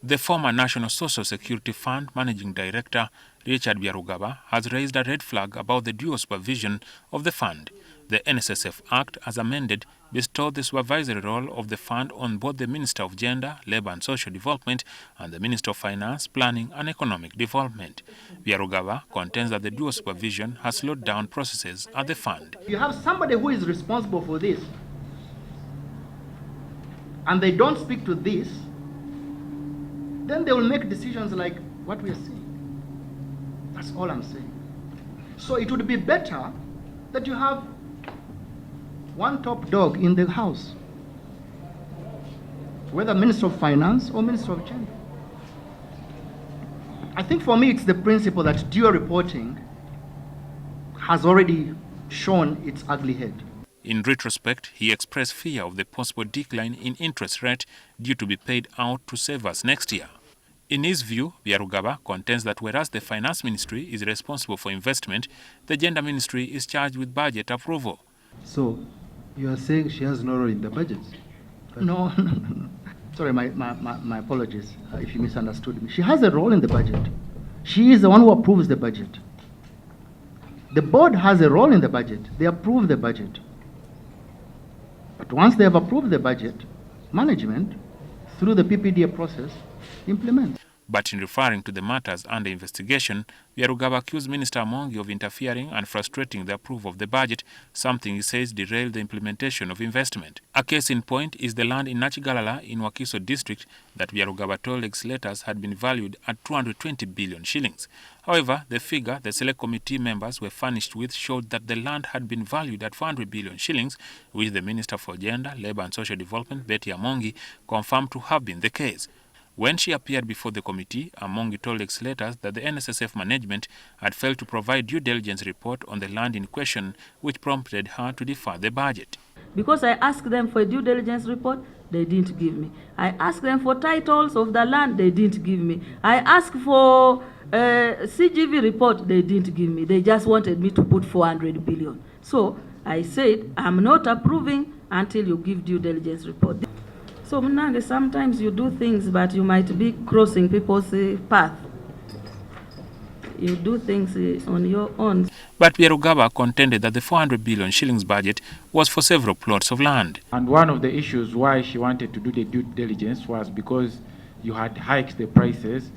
The former National Social Security Fund Managing Director, Richard Byarugaba, has raised a red flag about the dual supervision of the fund. The NSSF Act, as amended, bestowed the supervisory role of the fund on both the Minister of Gender, Labour and Social Development and the Minister of Finance, Planning and Economic Development. Byarugaba contends that the dual supervision has slowed down processes at the fund. You have somebody who is responsible for this, and they don't speak to this, then they will make decisions like what we are seeing. That's all I'm saying. So it would be better that you have one top dog in the house, whether Minister of Finance or Minister of Gender. I think for me it's the principle that dual reporting has already shown its ugly head. In retrospect, he expressed fear of the possible decline in interest rate due to be paid out to savers next year. In his view, Byarugaba contends that whereas the Finance Ministry is responsible for investment, the Gender Ministry is charged with budget approval. So, you are saying she has no role in the budget? No. Sorry, my apologies if you misunderstood me. She has a role in the budget. She is the one who approves the budget. The board has a role in the budget. They approve the budget. But once they have approved the budget, management, through the PPDA process, implements. But in referring to the matters under investigation, Byarugaba accused Minister Amongi of interfering and frustrating the approval of the budget, something he says derailed the implementation of investment. A case in point is the land in Nachigalala in Wakiso district that Byarugaba told legislators had been valued at 220 billion shillings. However, the figure the select committee members were furnished with showed that the land had been valued at 400 billion shillings, which the Minister for Gender, Labour and Social Development, Betty Amongi, confirmed to have been the case. When she appeared before the committee, Amongi told legislators that the NSSF management had failed to provide due diligence report on the land in question, which prompted her to defer the budget. Because I asked them for a due diligence report, they didn't give me. I asked them for titles of the land, they didn't give me. I asked for a CGV report, they didn't give me. They just wanted me to put 400 billion. So I said, I'm not approving until you give due diligence report. So Munange, sometimes you do things, but you might be crossing people's path. You do things on your own. But Byarugaba contended that the 400 billion shillings budget was for several plots of land. And one of the issues why she wanted to do the due diligence was because you had hiked the prices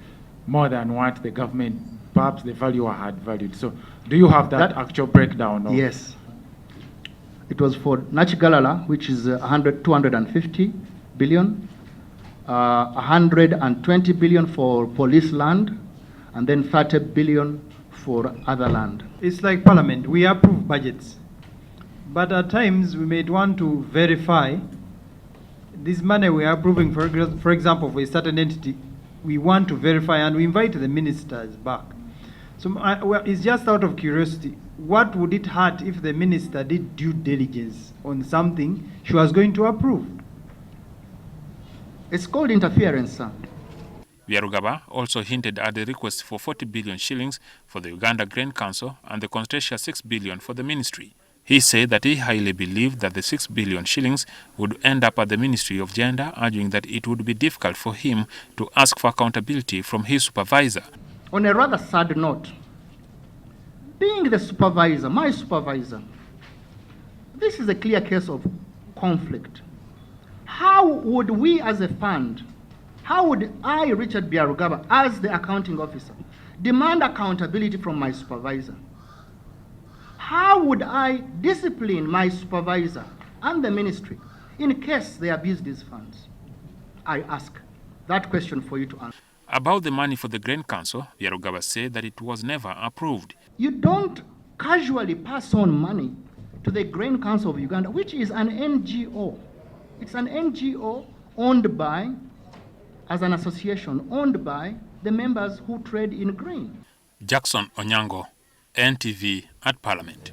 more than what the government, perhaps the valuer had valued. So do you have that actual breakdown? Of yes. It was for Nachigalala, which is 250 billion, 120 billion for police land, and then 30 billion for other land. It's like Parliament, we approve budgets, but at times we may want to verify this money we are approving, for example, for a certain entity, we want to verify and we invite the ministers back. So well, it's just out of curiosity, what would it hurt if the minister did due diligence on something she was going to approve? It's called interference, sir. Byarugaba also hinted at the request for 40 billion shillings for the Uganda Grain Council and the constitutional 6 billion for the ministry. He said that he highly believed that the 6 billion shillings would end up at the Ministry of Gender, arguing that it would be difficult for him to ask for accountability from his supervisor. On a rather sad note, being the supervisor, my supervisor, this is a clear case of conflict. How would we as a fund, how would I, Richard Byarugaba, as the accounting officer, demand accountability from my supervisor? How would I discipline my supervisor and the ministry in case they abuse these funds? I ask that question for you to answer. About the money for the Grain Council, Byarugaba said that it was never approved. You don't casually pass on money to the Grain Council of Uganda, which is an NGO. It's an NGO owned by, as an association, owned by the members who trade in grain. Jackson Onyango, NTV at Parliament.